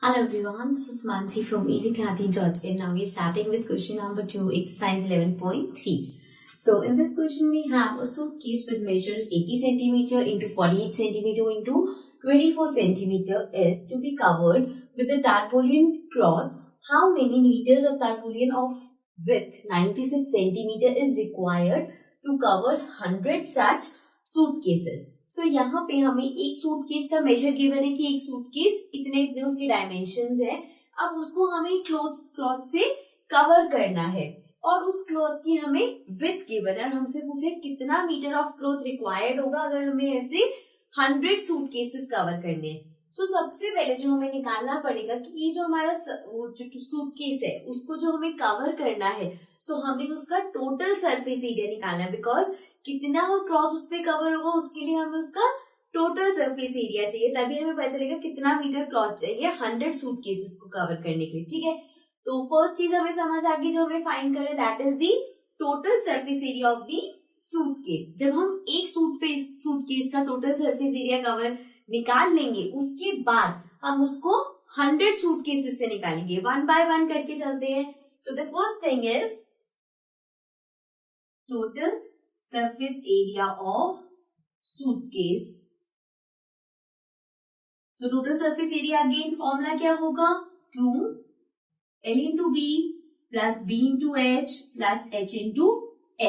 Hello everyone, this is Mansi from Vidyarthi George and now we are starting with question number 2, exercise 11.3. So in this question we have a suitcase with measures 80 cm into 48 cm into 24 cm is to be covered with a tarpaulin cloth. How many meters of tarpaulin of width 96 cm is required to cover 100 such suitcases? सो यहाँ पे हमें एक suitcase का major given है कि एक suitcase इतने इतने उसके डायमेंशंस है. अब उसको हमें क्लॉथ से कवर करना है और उस क्लॉथ की हमें विड्थ गिवन है और हमसे पूछे कितना मीटर ऑफ क्लॉथ रिक्वायर्ड होगा अगर हमें ऐसे 100 सूटकेसेस कवर करने हैं. सो सबसे पहले जो हमें निकालना पड़ेगा कि ये जो हमारा सूटकेस है उसको जो हमें कवर करना है सो हमें उसका टोटल सरफेस एरिया निकालना है. बिकॉज कितना वो क्लॉथ उस पर कवर होगा उसके लिए हमें उसका टोटल सरफेस एरिया चाहिए, तभी हमें पता चलेगा कितना मीटर क्लॉथ चाहिए 100 सूटकेसेस को कवर करने के लिए. ठीक है, तो फर्स्ट चीज हमें समझ आ गई जो हमें फाइंड करें that is the total surface area of the suitcase. जब हम एक सूटकेस का टोटल सरफेस एरिया कवर निकाल लेंगे उसके बाद हम उसको 100 सूटकेसेस से निकालेंगे. वन बाय वन करके चलते हैं. So the first thing is total surface area of suitcase. So total surface area again formula क्या होगा 2 L into B plus B into H plus H into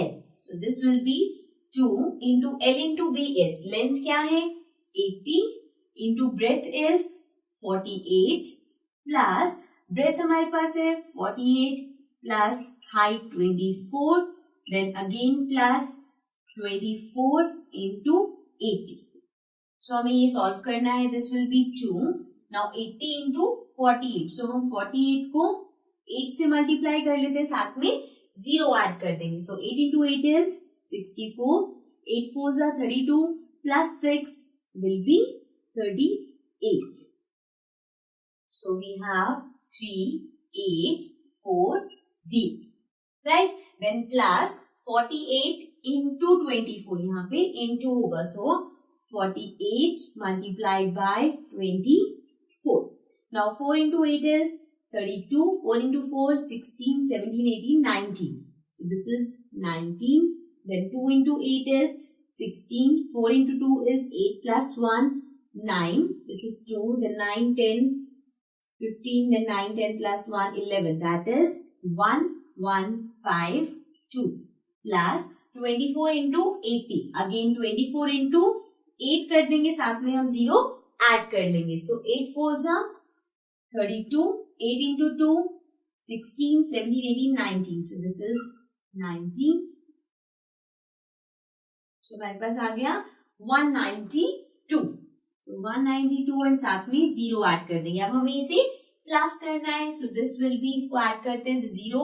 L. So this will be 2 into L into B is length क्या है 80 into breadth is 48 plus breadth हमारे पास है 48 plus height 24 then again plus 24 into 80. So हमें ये solve करना है. This will B 2. Now 80 into 48. So हम 48 को 8 से मल्टीप्लाई कर लेते हैं, साथ में 0 ऐड कर देंगे. So 8 into 8 is 64. 8 4s are 32 plus 6 will be 38. So we have 3 8 4 0. Right? Then plus 48 into 24. यहाँ पे into होगा. So 48 multiplied by 24. Now 4 into 8 is 32. 4 into 4 16, 17, 18, 19. So this is 19. Then 2 into 8 is 16. 4 into 2 is 8 plus 1 9. This is 2. Then 9 10 15. Then 9 10 plus 1 11. That is 1 1 5 2 plus 24 into 80. Again 24 into 8 कर देंगे, साथ में हम 0 add कर लेंगे. So 8 4s are 32. 8 into 2 16, 17, 18, 19. So this is 19. So हमारे पास आ गया 192. So 192 and साथ में 0 ऐड कर देंगे. अब हमें इसे प्लस करना है. So this will be, इसको ऐड करते हैं 0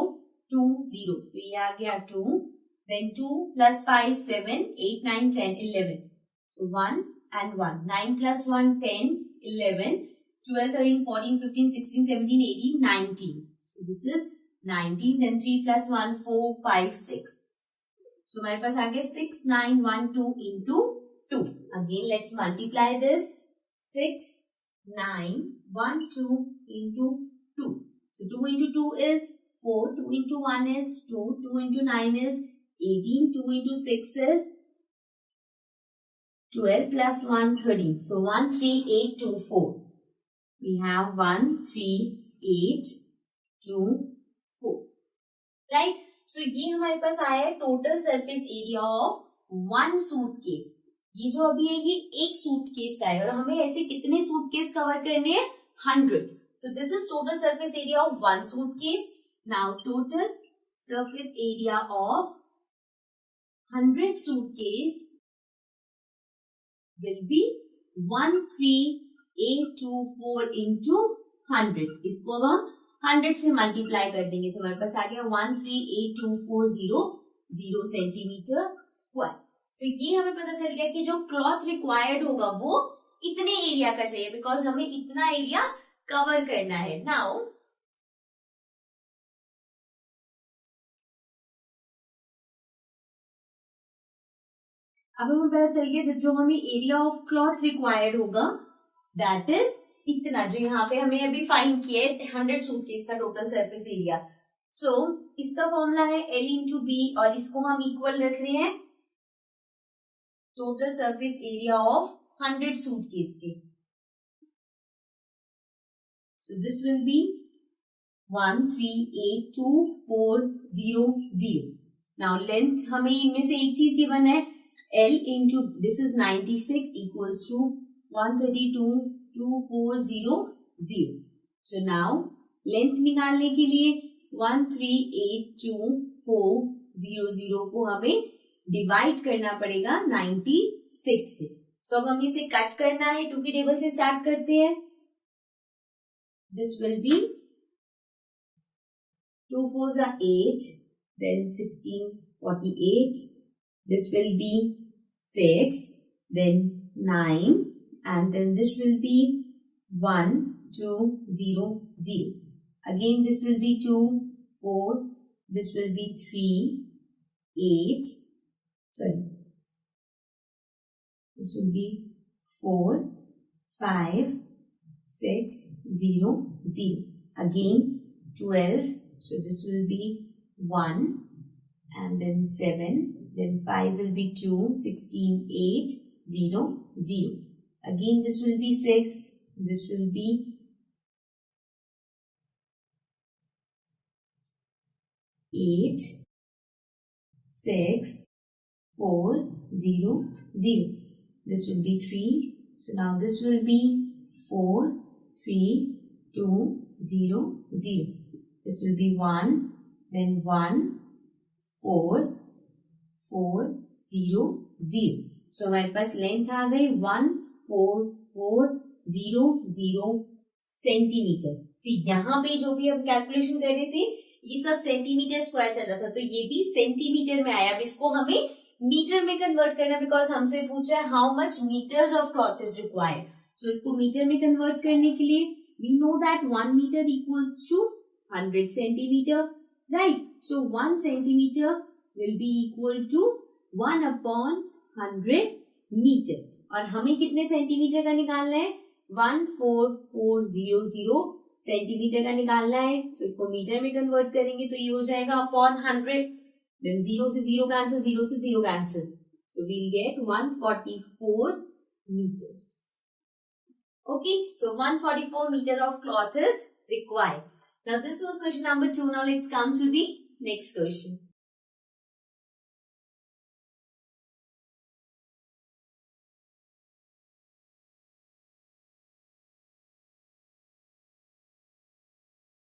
2 0. So ये आ गया 2. Then 2 plus 5, 7, 8, 9, 10, 11. So 1 and 1. 9 plus 1, 10, 11, 12, 13, 14, 15, 16, 17, 18, 19. So this is 19. Then 3 plus 1, 4, 5, 6. So हमारे पास आ गया 6, 9, 1, 2 into 2. Again let's multiply this. 6, 9, 1, 2 into 2. So 2 into 2 is 4. 2 into 1 is 2. 2 into 9 is 18. 2 into 6 is 12 plus 1 13. So 1 3 8 2 4. We have 1 3 8 2 4. Right? So ये हमारे पास आया है total surface area of one suitcase. ये जो अभी है ये एक सूटकेस का है और हमें ऐसे कितने सूटकेस कवर करने हैं 100. So this is total surface area of one suitcase. Now total surface area of 100 suitcase will be 13824 into 100. इसको हम 100 से मल्टीप्लाई कर देंगे. So हमारे पास आ गया 1382400 सेंटीमीटर स्क्वायर. So ये हमें पता चल गया कि जो क्लॉथ रिक्वायर्ड होगा वो इतने एरिया का चाहिए बिकॉज हमें इतना एरिया कवर करना है. नाउ अब हमें पता चल गया जो हमें एरिया ऑफ क्लॉथ रिक्वायर्ड होगा दैट इज इतना जो यहाँ पे हमें अभी फाइंड किया है 100 सूटकेस का टोटल सरफेस एरिया। सो इसका फॉर्मूला है L इंटू बी और इसको हम इक्वल रख रहे हैं total surface area of 100 suitcase के। So this will be 138240 now length हमें इनमें से एक चीज गिवन है L into this is 96 equals to 132240। So now length निकालने के लिए 138240 को हमें डिवाइड करना पड़ेगा 96 से। सो अब हमें इसे कट करना है, 2 की टेबल से स्टार्ट करते हैं। This will B 2 4s are 8, then 16 48. This will be 6, then 9, and then this will be 1 2 0 0. Again this will be 2 4. This will be 3 8. Sorry. This will be 4 5 6 0 0. Again 12. So this will be 1 and then 7, then 5 will be 2, 16, 8, 0, 0. Again this will be 6, this will be 8, 6, 4, 0, 0. This will be 3. So now this will be 4, 3, 2, 0, 0. This will be 1, then 1, 4, 4, 0, 0. So हमारे पास length आ गई 1440 centimetre. सी यहाँ पे जो भी हम calculation कर रहे थे ये सब सेंटीमीटर स्क्वायर चल रहा था, तो ये भी सेंटीमीटर में आया। अब इसको हमें मीटर में कन्वर्ट करना, बिकॉज हमसे पूछा है how much metres of cloth is required. So इसको मीटर में कन्वर्ट करने के लिए we know that 1 metre equals to 100 centimeter, right? So 1 centimeter will be equal to 1/100 meter. और हमें कितने सेंटीमीटर का निकालना है? 14400 सेंटीमीटर का निकालना है। तो इसको मीटर में कन्वर्ट करेंगे तो ये हो जाएगा अपॉन 100. देन 0 से 0 कैंसिल, 0 से 0 cancel. So we'll get 144 meters. Okay, so 144 meter of cloth is required. Now this was question number 2. Now let's come to the next question.